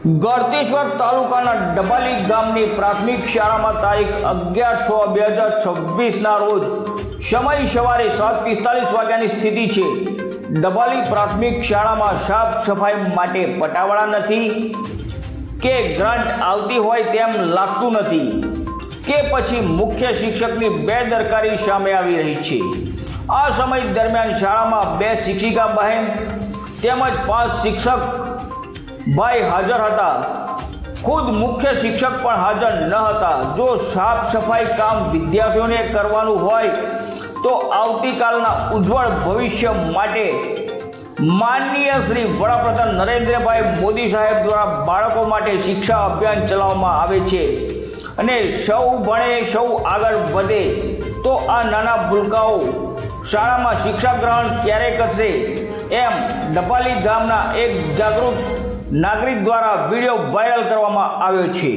ગળતેશ્વર તાલુકાના ડબાલી ગામની પ્રાથમિક શાળામાં તારીખ 11/6/2026 ના રોજ સમય સવારે 7:45 વાગ્યાની સ્થિતિ છે। ડબાલી પ્રાથમિક શાળામાં સાફ સફાઈ માટે પટાવાળા નથી કે ગ્રાન્ટ આવતી હોય તેમ લાગતું નથી કે પછી મુખ્ય શિક્ષકની બેદરકારી સામે આવી રહી છે। આ સમય દરમિયાન શાળામાં 2 શિક્ષિકા બહેન તેમજ 5 શિક્ષક भाई हाजर था। खुद मुख्य शिक्षक पण हाजर न था। जो साफ सफाई काम विद्यार्थियों ने करवानुं होय तो आवतीकालना उज्जवल भविष्य माटे माननीय श्री वडाप्रधान नरेन्द्रभाई मोदी साहेब द्वारा बाळको माटे शिक्षा अभियान चलाववामां आवे छे अने सौ भणे सौ आगळ वधे तो आ नाना भूलकाओ शाळामां शिक्षा ग्रहण क्यारे करशे एम डबाली गामना एक जागृत नागरिक द्वारा वीडियो वायरल करवामां आव्यो छे।